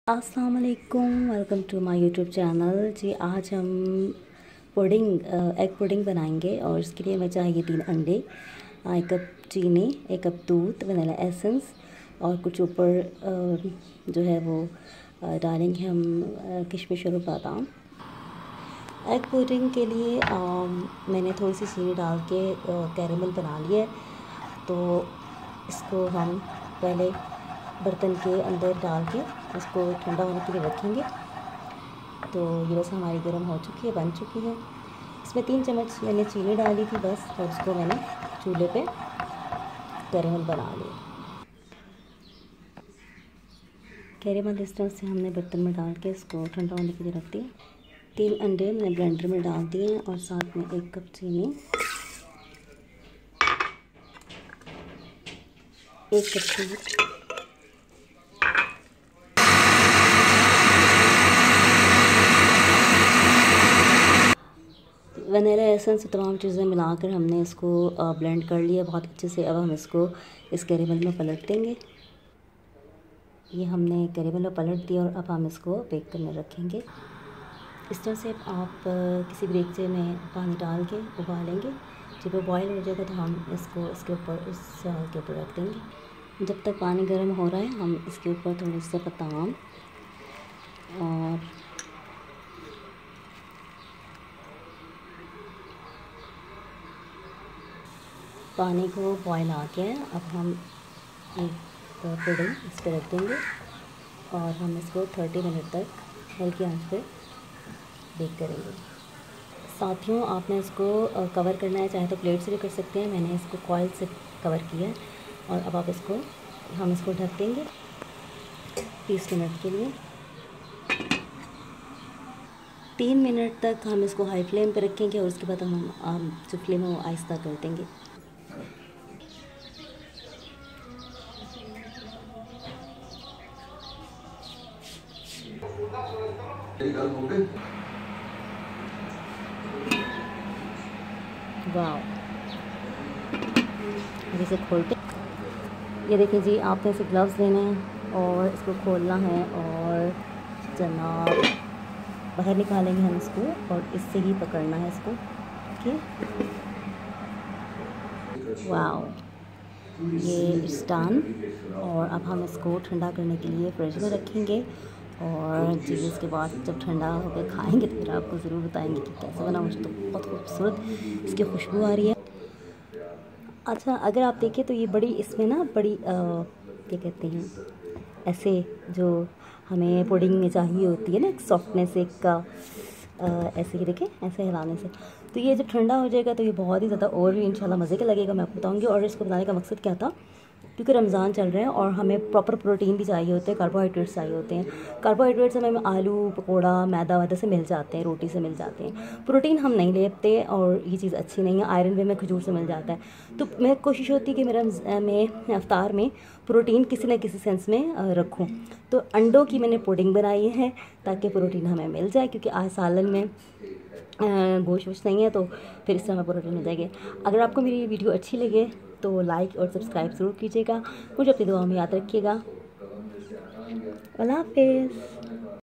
अस्सलाम वालेकुम, welcome to my YouTube channel. जी आज हम एग पुडिंग बनाएंगे और इसके लिए हमें चाहिए 3 अंडे, 1 कप चीनी, 1 कप दूध, वनीला एसेंस और कुछ ऊपर जो है वो डालेंगे हम किशमिश और बादाम। एग पुडिंग के लिए मैंने थोड़ी सी चीनी डाल के कैरेमल बना लिया है। तो इसको हम पहले बर्तन के अंदर डाल के इसको ठंडा होने के लिए रखेंगे। तो ये बस हमारी गर्म हो चुकी है, बन चुकी है। इसमें 3 चम्मच मैंने चीनी डाली थी बस, और उसको मैंने चूल्हे पे कैरेमल बना लिया। कैरेमल इस तरह से हमने बर्तन में डाल के इसको ठंडा होने के लिए रख दिया। 3 अंडे मैंने ब्लेंडर में डाल दिए हैं और साथ में 1 कप चीनी, 1 कप दूध, वनीला एसेंस, तमाम चीज़ें मिलाकर हमने इसको ब्लेंड कर लिया बहुत अच्छे से। अब हम इसको इस कैरेमल में पलट देंगे। ये हमने कैरेमल में पलट दिया और अब हम इसको बेक करने रखेंगे। इस तरह से आप किसी भी देगचे में पानी डाल के उबालेंगे। जब वो बॉयल हो जाएगा तो हम इसको इसके ऊपर इस के ऊपर रख देंगे। जब तक पानी गर्म हो रहा है हम इसके ऊपर थोड़ी सी बादाम और पानी को बॉयल आ गया है। अब हम एक पुडिंग इस पर रख देंगे और हम इसको 30 मिनट तक हल्की आंच पे बेक करेंगे। साथियों, आपने इसको कवर करना है, चाहे तो प्लेट से भी कर सकते हैं। मैंने इसको कॉइल से कवर किया है और अब हम इसको ढक देंगे 30 मिनट के लिए। 3 मिनट तक हम इसको हाई फ्लेम पर रखेंगे और उसके बाद हम जो फ्लेम है वो आहिस्ता कर देंगे। वाह, इसे खोलते, ये देखिए जी, आपने इसे ग्लव्स लेने हैं और इसको खोलना है और जनाब बाहर निकालेंगे हम इसको और इससे ही पकड़ना है इसको। ठीक, वाह, ये इट्स डन। और अब हम इसको ठंडा करने के लिए फ्रिज में रखेंगे और जी इसके बाद जब ठंडा होकर खाएंगे तो फिर आपको ज़रूर बताएंगे कि कैसा बना। मुझे तो बहुत खूबसूरत इसकी खुशबू आ रही है। अच्छा, अगर आप देखें तो ये बड़ी इसमें ना बड़ी क्या कहते हैं, ऐसे जो हमें पुडिंग में चाहिए होती है ना, एक सॉफ्टनेस एक का ऐसे ही देखें, ऐसे हिलाने से। तो ये जब ठंडा हो जाएगा तो ये बहुत ही ज़्यादा और भी इंशाल्लाह मज़े का लगेगा, मैं आपको बताऊँगी। और इसको बताने का मकसद क्या था, क्योंकि रमज़ान चल रहा है और हमें प्रॉपर प्रोटीन भी चाहिए होते हैं, कार्बोहाइड्रेट्स चाहिए होते हैं। कार्बोहाइड्रेट्स हमें आलू, पकोड़ा, मैदा वैदा से मिल जाते हैं, रोटी से मिल जाते हैं। प्रोटीन हम नहीं लेते और ये चीज़ अच्छी नहीं है। आयरन भी हमें खजूर से मिल जाता है। तो मैं कोशिश होती है कि मेरा मैं इफ्तार में प्रोटीन किसी न किसी सेंस में रखूँ। तो अंडों की मैंने पुडिंग बनाई है ताकि प्रोटीन हमें मिल जाए, क्योंकि आज सालन में गोश्त वोश्त नहीं है, तो फिर इस तरह प्रोटीन मिल जाएगी। अगर आपको मेरी वीडियो अच्छी लगे तो लाइक और सब्सक्राइब ज़रूर कीजिएगा। मुझे अपनी दुआ में याद रखिएगा। अल्लाह हाफ़िज़।